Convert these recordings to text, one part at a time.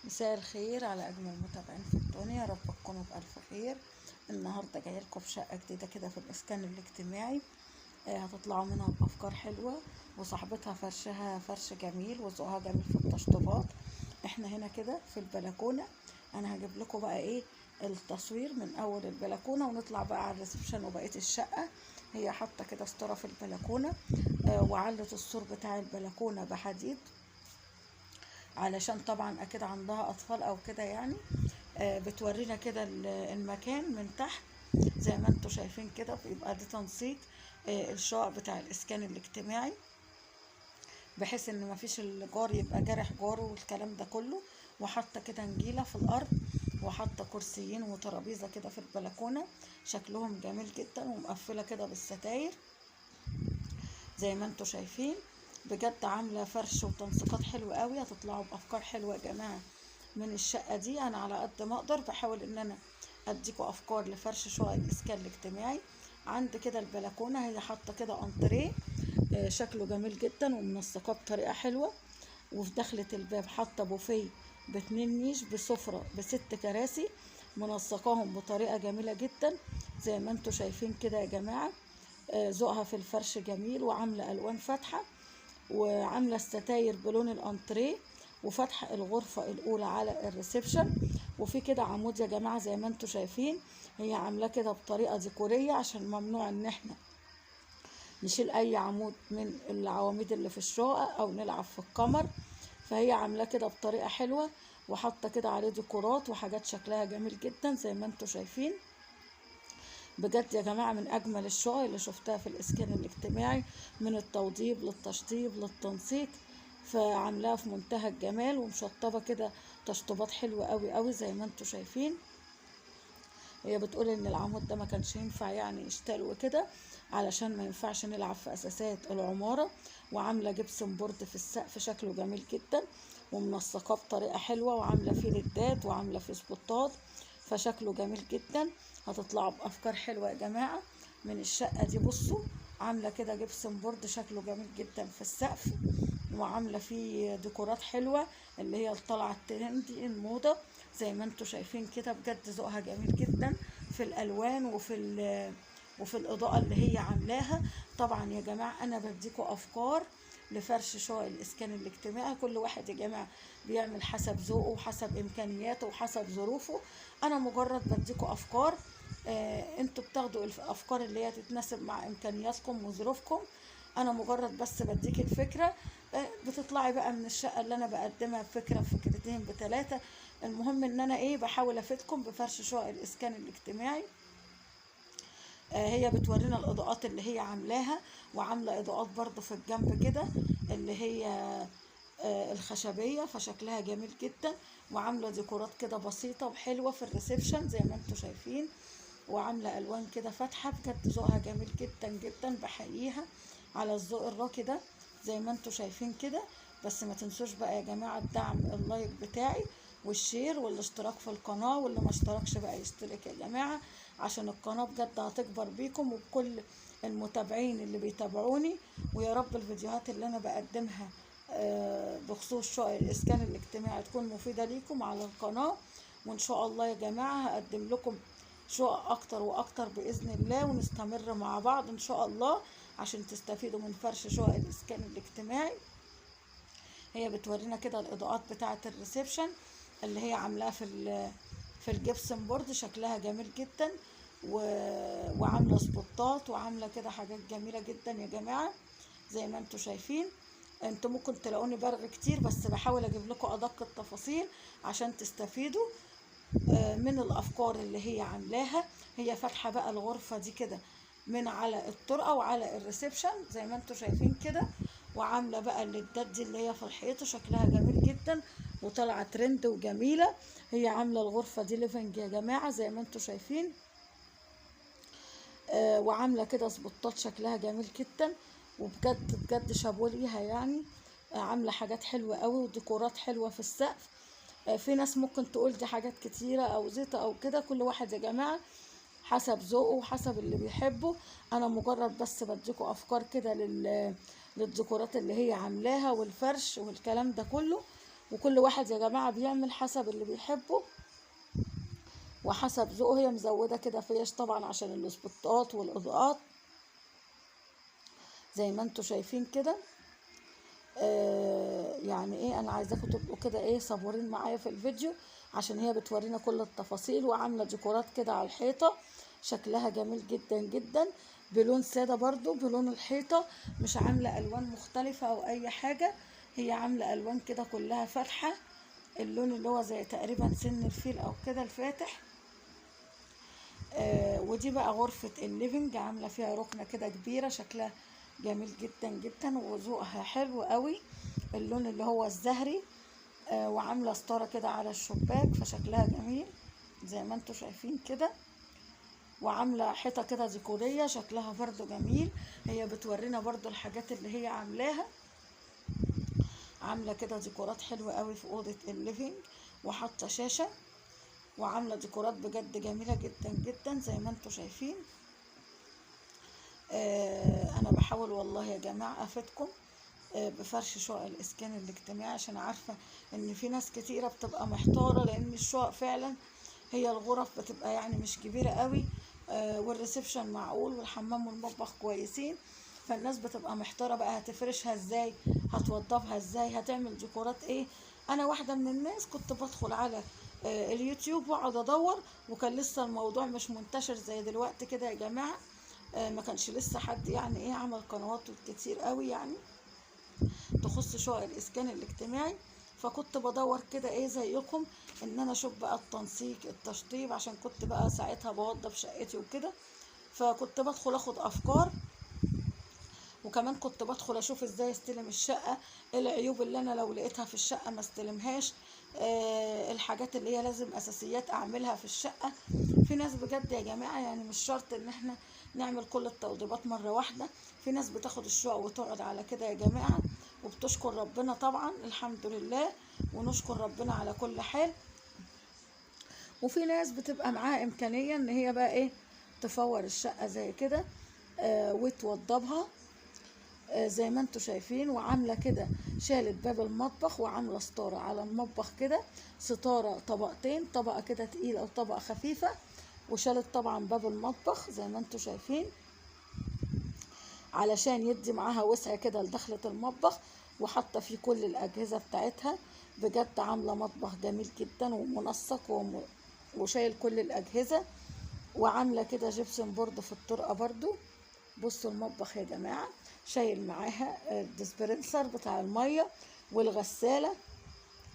مساء الخير على اجمل متابعين في الدنيا، يا رب تكونوا بالف خير. النهارده جايه لكم بشقه جديده كده في الاسكان الاجتماعي. هتطلعوا منها بافكار حلوه، وصاحبتها فرشها فرش جميل وذوقها جميل في التشطيبات. احنا هنا كده في البلكونه. انا هجيب لكم بقى ايه التصوير من اول البلكونه، ونطلع بقى على الريسبشن وبقيه الشقه. هي حاطه كده ستاره في البلكونه، وعلت السور بتاع البلكونه بحديد، علشان طبعا اكيد عندها اطفال او كده يعني. بتورينا كده المكان من تحت زي ما انتوا شايفين كده، بيبقى دي تنسيق الشقق بتاع الاسكان الاجتماعي، بحيث ان مفيش الجار يبقى جارح جاره والكلام ده كله. وحاطه كده نجيله في الارض، وحاطه كرسيين وترابيزه كده في البلكونه، شكلهم جميل جدا، ومقفله كده بالستاير زي ما انتوا شايفين. بجد عامله فرش وتنسيقات حلوه قوي، هتطلعوا بافكار حلوه يا جماعه من الشقه دي. انا على قد ما اقدر بحاول ان انا اديكوا افكار لفرش شقق الاسكان الاجتماعي. عند كده البلكونه هي حاطه كده انتريه، شكله جميل جدا ومنسقاه بطريقه حلوه. وفي دخلة الباب حاطه بوفيه باتنين نيش بسفره بست كراسي، منسقاهم بطريقه جميله جدا زي ما انتوا شايفين كده يا جماعه. ذوقها في الفرش جميل، وعامله الوان فاتحه، وعامله الستاير بلون الانتريه، وفتح الغرفه الاولى على الريسبشن. وفي كده عمود يا جماعه زي ما انتوا شايفين، هي عاملاه كده بطريقه ديكوريه عشان ممنوع ان احنا نشيل اي عمود من العواميد اللي في الشقق او نلعب في القمر. فهي عاملاه كده بطريقه حلوه، وحاطه كده عليه ديكورات وحاجات شكلها جميل جدا زي ما انتوا شايفين. بجد يا جماعة من أجمل الشقق اللي شفتها في الإسكان الاجتماعي، من التوضيب للتشطيب للتنسيق. فعاملاها في منتهى الجمال، ومشطبة كده تشطيبات حلوة قوي قوي زي ما انتوا شايفين. هي بتقول ان العمود ده ما كانش ينفع يعني يشتال وكده، علشان ما ينفعش نلعب في اساسات العمارة. وعاملة جبسن بورد في السقف شكله جميل جدا، ومنسقاه بطريقة حلوة، وعاملة فيه ليدات وعاملة فيه سبوتات، فشكله جميل جدا. هتطلعوا بافكار حلوة يا جماعة من الشقة دي. بصوا، عاملة كده جبسن بورد شكله جميل جدا في السقف، وعاملة فيه ديكورات حلوة اللي هي الطلعة الترندي الموضة زي ما انتوا شايفين كده. بجد ذوقها جميل جدا في الالوان وفي الاضاءه اللي هي عاملاها. طبعا يا جماعه انا بديكوا افكار لفرش شقق الاسكان الاجتماعي، كل واحد يا جماعه بيعمل حسب ذوقه وحسب امكانياته وحسب ظروفه. انا مجرد بديكوا افكار، انتوا بتاخدوا الافكار اللي هي تتناسب مع امكانياتكم وظروفكم. انا مجرد بس بديك الفكره، بتطلعي بقى من الشقه اللي انا بقدمها بفكره بفكرتين بثلاثه. المهم ان انا ايه بحاول افيدكم بفرش شقق الاسكان الاجتماعي. هي بتورينا الاضاءات اللي هي عاملاها، وعامله اضاءات برضو في الجنب كده اللي هي الخشبيه، فشكلها جميل جدا. وعامله ديكورات كده بسيطه وحلوه في الريسبشن زي ما انتم شايفين، وعامله الوان كده فاتحه. بجد ذوقها جميل جدا جدا، بحييها على الذوق الراقي ده زي ما انتم شايفين كده. بس ما تنسوش بقى يا جماعه الدعم، اللايك بتاعي والشير والاشتراك في القناه، واللي ما اشتركش بقى يشترك يا جماعه، عشان القناه بجد هتكبر بيكم وبكل المتابعين اللي بيتابعوني. ويا رب الفيديوهات اللي انا بقدمها بخصوص شقق الاسكان الاجتماعي تكون مفيده ليكم على القناه. وان شاء الله يا جماعه هقدم لكم شقق اكتر واكتر باذن الله، ونستمر مع بعض ان شاء الله عشان تستفيدوا من فرش شقق الاسكان الاجتماعي. هي بتورينا كده الاضاءات بتاعه الريسبشن اللي هي عاملاها في الجبسن بورد، شكلها جميل جدا، وعامله سبوتات وعامله كده حاجات جميله جدا يا جماعه زي ما انتوا شايفين. انتوا ممكن تلاقوني برغي كتير، بس بحاول اجيب لكم ادق التفاصيل عشان تستفيدوا من الافكار اللي هي عاملاها. هي فاتحه بقى الغرفه دي كده من على الطرقه وعلى الريسبشن زي ما انتوا شايفين كده، وعامله بقى الليدات دي اللي هي في الحيطه شكلها جميل جدا وطالعه ترند وجميله. هي عامله الغرفه دي ليفنج يا جماعه زي ما انتوا شايفين، وعامله كده سبوتات شكلها جميل جدا. وبجد بجد شابوه ليها يعني. عامله حاجات حلوه قوي وديكورات حلوه في السقف. في ناس ممكن تقول دي حاجات كتيره او زيطه او كده، كل واحد يا جماعه حسب ذوقه وحسب اللي بيحبه. انا مجرد بس بديكوا افكار كده للديكورات اللي هي عاملاها والفرش والكلام ده كله. وكل واحد يا جماعة بيعمل حسب اللي بيحبه وحسب ذوقه. هي مزودة كده فيش طبعا عشان الاسبوتات والاضاءات زي ما انتوا شايفين كده. يعني ايه، انا عايزاكم تبقوا كده ايه صبورين معايا في الفيديو عشان هي بتورينا كل التفاصيل. وعامله ديكورات كده على الحيطه شكلها جميل جدا جدا بلون ساده برضو بلون الحيطه، مش عامله الوان مختلفه او اي حاجه، هي عامله الوان كده كلها فاتحه، اللون اللي هو زي تقريبا سن الفيل او كده الفاتح. ودي بقى غرفه الليفنج، عامله فيها ركنه كده كبيره شكلها جميل جدا جدا وذوقها حلو قوي، اللون اللي هو الزهري. وعامله ستاره كده على الشباك فشكلها جميل زي ما انتوا شايفين كده. وعامله حيطه كده ديكوريه شكلها برضو جميل. هي بتورينا برضو الحاجات اللي هي عاملاها، عامله كده ديكورات حلوه قوي في اوضه الليفينج، وحاطه شاشه، وعامله ديكورات بجد جميله جدا جدا زي ما انتوا شايفين. انا بحاول والله يا جماعه افيدكم بفرش شقق الاسكان الاجتماعي، عشان عارفه ان في ناس كتيره بتبقى محتاره، لان الشقق فعلا هي الغرف بتبقى يعني مش كبيره قوي، والريسبشن معقول والحمام والمطبخ كويسين، فالناس بتبقى محتاره بقى هتفرشها ازاي، هتوضبها ازاي، هتعمل ديكورات ايه. انا واحده من الناس كنت بدخل على اليوتيوب واقعد ادور، وكان لسه الموضوع مش منتشر زي دلوقتي كده يا جماعه، ما كانش لسه حد يعني ايه عمل قنوات كتير قوي يعني تخص شقق الاسكان الاجتماعي. فكنت بدور كده ايه زيكم ان انا اشوف بقى التنسيق التشطيب، عشان كنت بقى ساعتها بوضب شقتي وكده، فكنت بدخل اخد افكار، وكمان كنت بدخل اشوف ازاي استلم الشقه، العيوب اللي انا لو لقيتها في الشقه ما استلمهاش، الحاجات اللي هي لازم اساسيات اعملها في الشقه. في ناس بجد يا جماعه يعني مش شرط ان احنا نعمل كل التوضيبات مره واحده، في ناس بتاخد الشقق وتقعد على كده يا جماعه وبتشكر ربنا طبعا الحمد لله، ونشكر ربنا على كل حال. وفي ناس بتبقى معاها امكانيه ان هي بقى ايه تفور الشقه زي كده وتوضبها زي ما انتوا شايفين. وعامله كده شالت باب المطبخ وعامله ستاره على المطبخ كده، ستاره طبقتين، طبقه كده تقيله وطبقه خفيفه، وشالت طبعا باب المطبخ زي ما انتوا شايفين علشان يدي معاها وسع كده لدخلة المطبخ، وحاطه فيه كل الاجهزه بتاعتها. بجد عامله مطبخ جميل جدا ومنسق وشايل كل الاجهزه، وعامله كده جبسن بورد في الطرقه برضو. بصوا المطبخ يا جماعه شايل معاها الديسبرنسر بتاع الميه والغساله.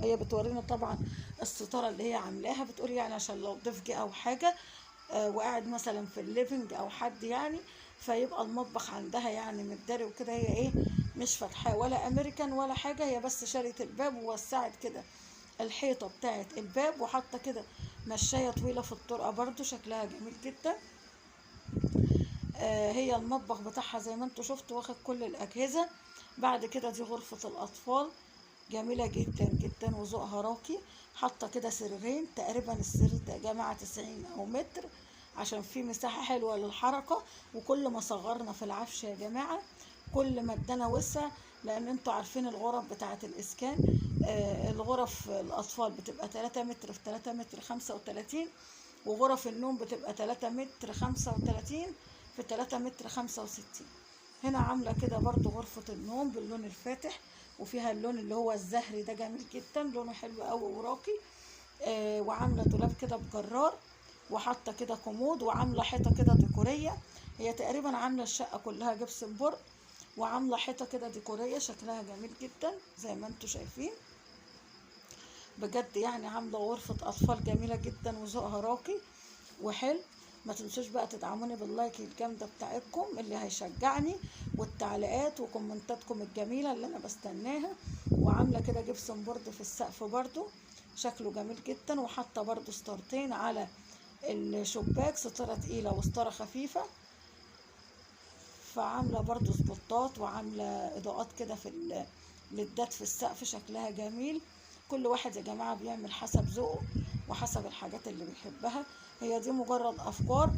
هي بتورينا طبعا الستاره اللي هي عاملاها، بتقول يعني عشان لو ضيف جه او حاجه وقاعد مثلا في الليفنج او حد يعني، فيبقى المطبخ عندها يعني متداري وكده، هي ايه مش فاتحاه ولا امريكان ولا حاجه، هي بس شالت الباب ووسعت كده الحيطه بتاعت الباب، وحاطه كده مشايه طويله في الطرقه برضو شكلها جميل جدا. هي المطبخ بتاعها زي ما انتوا شفتوا واخد كل الاجهزه. بعد كده دي غرفه الاطفال جميله جدا جدا وذوقها راقي، حاطه كده سريرين تقريبا، السرير ده يا جماعه 90 او متر عشان في مساحه حلوه للحركه، وكل ما صغرنا في العفش يا جماعه كل ما ادانا وسع، لان انتوا عارفين الغرف بتاعه الاسكان الغرف الاطفال بتبقى 3 متر في 3 متر 35، وغرف النوم بتبقى 3 متر 35 في 3 متر 65. هنا عامله كده برضو غرفه النوم باللون الفاتح، وفيها اللون اللي هو الزهري ده جميل جدا لونه حلو قوي وراقي. وعامله دولاب كده بجرار، وحاطه كده كومود، وعامله حيطه كده ديكوريه. هي تقريبا عامله الشقه كلها جبسن بورد، وعامله حيطه كده ديكوريه شكلها جميل جدا زي ما انتوا شايفين. بجد يعني عامله غرفه اطفال جميله جدا وذوقها راقي وحلو. ما تنسوش بقى تدعموني باللايك الجامده بتاعتكم اللي هيشجعني، والتعليقات وكومنتاتكم الجميله اللي انا بستناها. وعامله كده جبسن بورد في السقف برضو شكله جميل جدا، وحاطه برضو ستارتين على الشباك، ستاره تقيله وستاره خفيفه. فعامله برضو سبوتات وعامله اضاءات كده في الليدات في السقف شكلها جميل. كل واحد يا جماعه بيعمل حسب ذوقه وحسب الحاجات اللي بيحبها. هي دي مجرد افكار،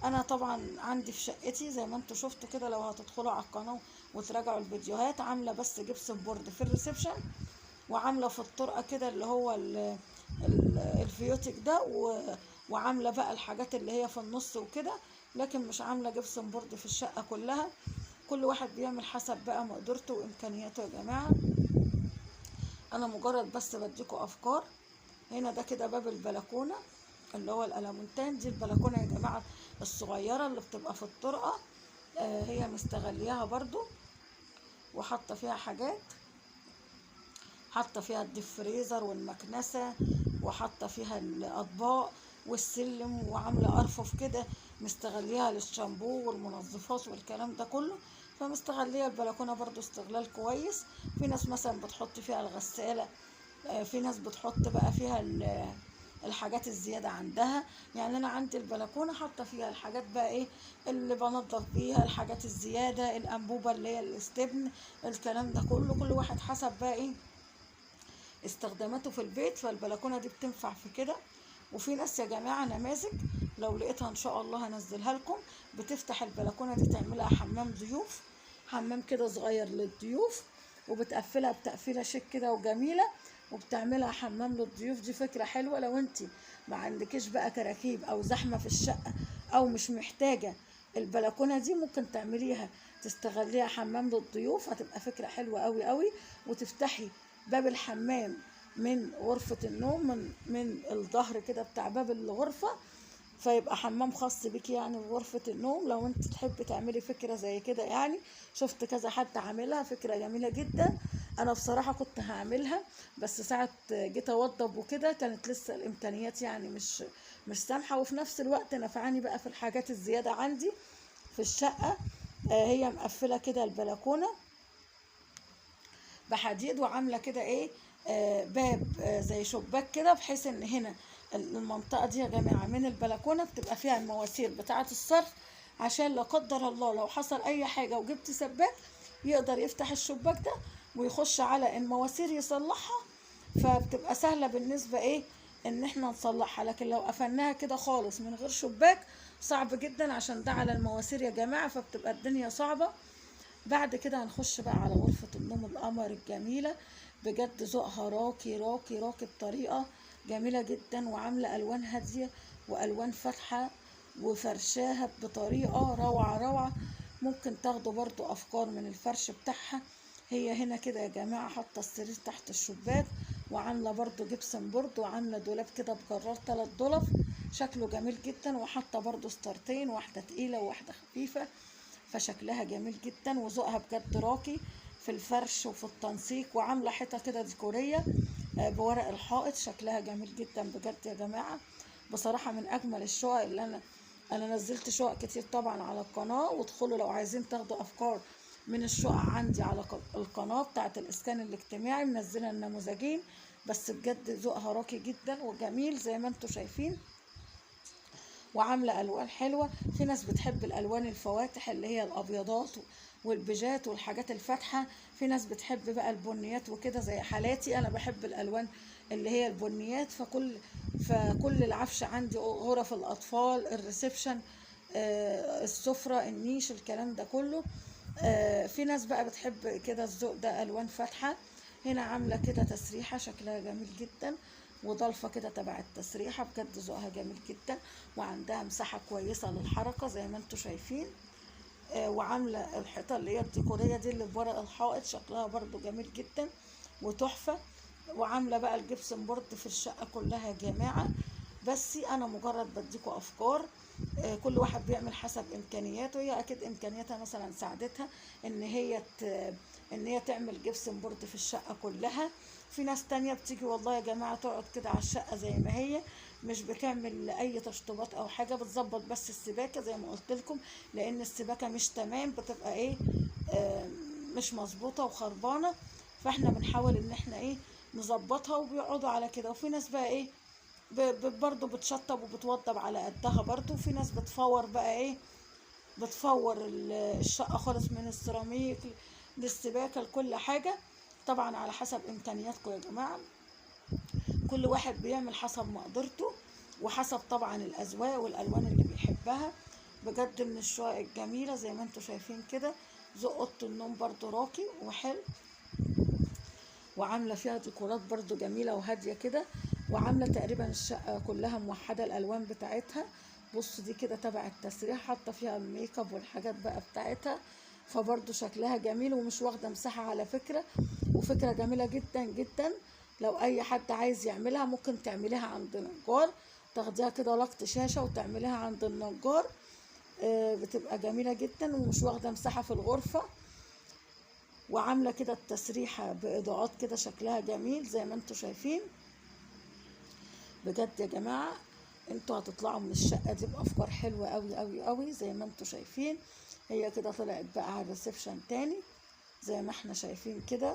انا طبعا عندي في شقتي زي ما انتوا شفتوا كده، لو هتدخلوا على القناه وتراجعوا الفيديوهات عامله بس جبسن بورد في الريسبشن، وعامله في الطرقه كده اللي هو الفيوتك ده، وعامله بقى الحاجات اللي هي في النص وكده، لكن مش عامله جبسن بورد في الشقه كلها. كل واحد بيعمل حسب بقى مقدرته وامكانياته يا جماعه. انا مجرد بس بديكوا افكار. هنا ده كده باب البلكونه اللي هو الالمونتان. دي البلكونه يا جماعه الصغيره اللي بتبقى في الطرقه، هي مستغلياها برضو وحاطه فيها حاجات، حاطه فيها الديب فريزر والمكنسه، وحاطه فيها الاطباق والسلم، وعامله ارفف كده مستغليها للشامبو والمنظفات والكلام ده كله. فمستغليه البلكونه برضو استغلال كويس. في ناس مثلا بتحط فيها الغساله، في ناس بتحط بقى فيها الحاجات الزيادة عندها. يعني أنا عندي البلكونة حاطة فيها الحاجات بقى إيه اللي بنضف بيها، الحاجات الزيادة، الأنبوبة اللي هي الاستبن، الكلام ده كله. كل واحد حسب بقى إيه استخداماته في البيت. فالبلكونة دي بتنفع في كده. وفي ناس يا جماعة نماذج لو لقيتها إن شاء الله هنزلها لكم، بتفتح البلكونة دي تعملها حمام ضيوف، حمام كده صغير للضيوف، وبتقفلها بتقفيلة شيك كده وجميلة، وبتعملها حمام للضيوف. دي فكرة حلوة لو انت ما عندكيش بقى كراكيب او زحمة في الشقة او مش محتاجة البلكونة دي، ممكن تعمليها تستغليها حمام للضيوف. هتبقى فكرة حلوة قوي قوي. وتفتحي باب الحمام من غرفة النوم من الظهر كده بتاع باب الغرفة، فيبقى حمام خاص بك يعني في غرفة النوم. لو انت تحبي تعملي فكرة زي كده، يعني شفت كذا حد عاملها، فكرة جميلة جدا. انا بصراحة كنت هعملها، بس ساعة جيت اوضب وكده كانت لسه الامكانيات يعني مش سامحة. وفي نفس الوقت نفعني بقى في الحاجات الزيادة عندي في الشقة. هي مقفلة كده البلكونة بحديد، وعاملة كده ايه باب زي شباك كده، بحيث ان هنا المنطقة دي يا جماعة من البلكونة بتبقى فيها المواسير بتاعة الصرف، عشان لا قدر الله لو حصل اي حاجة وجبت سباك يقدر يفتح الشباك ده ويخش على المواسير يصلحها. فبتبقى سهلة بالنسبة ايه ان احنا نصلحها. لكن لو قفلناها كده خالص من غير شباك صعب جدا، عشان ده على المواسير يا جماعة، فبتبقى الدنيا صعبة. بعد كده هنخش بقى على غرفة النوم القمر الجميلة، بجد ذوقها راقي راقي راقي بطريقة جميلة جدا، وعاملة ألوان هادية وألوان فاتحة، وفرشاها بطريقة روعة روعة. ممكن تاخدوا برضو أفكار من الفرش بتاعها. هي هنا كده يا جماعة حاطة السرير تحت الشباك، وعاملة برضو جبسن بورد، وعاملة دولاب كده بجرار 3 ضلف شكله جميل جدا، وحاطة برضو ستارتين، واحدة تقيلة وواحدة خفيفة، فشكلها جميل جدا. وذوقها بجد راقي في الفرش وفي التنسيق. وعامله حيطه كده ديكوريه بورق الحائط، شكلها جميل جدا بجد يا جماعه. بصراحه من اجمل الشقق اللي انا نزلت شقق كتير طبعا على القناه، وادخلوا لو عايزين تاخدوا افكار من الشقق عندي على القناه بتاعه الاسكان الاجتماعي، منزله النموذجين. بس بجد ذوقها راقي جدا وجميل زي ما انتم شايفين، وعامله الوان حلوه. في ناس بتحب الالوان الفواتح اللي هي الابيضات والبيجات والحاجات الفاتحه. في ناس بتحب بقى البنيات وكده زي حالاتي، انا بحب الالوان اللي هي البنيات. فكل العفش عندي، غرف الاطفال، الريسبشن، السفره، النيش، الكلام ده كله. في ناس بقى بتحب كده الذوق ده الوان فاتحه. هنا عامله كده تسريحه شكلها جميل جدا، وضلفه كده تبع التسريحه، بجد ذوقها جميل جدا. وعندها مساحه كويسه للحركه زي ما انتم شايفين. وعامله الحيطه اللي هي الديكوريه دي اللي بورق الحائط، شكلها برضو جميل جدا وتحفه. وعامله بقى الجبسن بورد في الشقه كلها يا جماعه. بس انا مجرد بديكوا افكار، كل واحد بيعمل حسب امكانياته. هي اكيد امكانياتها مثلا ساعدتها ان هي تعمل جبسن بورد في الشقه كلها. في ناس تانية بتيجي والله يا جماعه تقعد كده على الشقه زي ما هي، مش بتعمل اي تشطيبات او حاجه، بتظبط بس السباكه زي ما قلت لكم، لان السباكه مش تمام، بتبقى ايه مش مظبوطه وخربانه. فاحنا بنحاول ان احنا ايه نظبطها، وبيقعدوا على كده. وفي ناس بقى ايه برضو بتشطب وبتوضب على قدها برضو. في ناس بتفور بقى ايه بتفور الشقة خالص من السيراميك للسباكة لكل حاجة، طبعا على حسب امكانياتكم يا جماعة. كل واحد بيعمل حسب مقدرته، وحسب طبعا الاذواق والالوان اللي بيحبها. بجد من الشقق الجميلة زي ما انتم شايفين كده. ذوق اوضة النوم برضو راقي وحلو، وعامله فيها ديكورات برضو جميله وهاديه كده، وعامله تقريبا الشقه كلها موحده الالوان بتاعتها. بص دي كده تبع التسريح، حاطه فيها الميك اب والحاجات بقى بتاعتها، فبرضو شكلها جميل ومش واخده مساحه على فكره، وفكره جميله جدا جدا. لو اي حد عايز يعملها ممكن تعمليها عند نجار، تاخديها كده لقط شاشه وتعمليها عند النجار. بتبقى جميله جدا ومش واخده مساحه في الغرفه، وعامله كده التسريحه باضاءات كده شكلها جميل زي ما انتوا شايفين. بجد يا جماعه انتوا هتطلعوا من الشقه دي بافكار حلوه قوي قوي قوي زي ما انتوا شايفين. هي كده طلعت بقى على الريسبشن تاني زي ما احنا شايفين كده.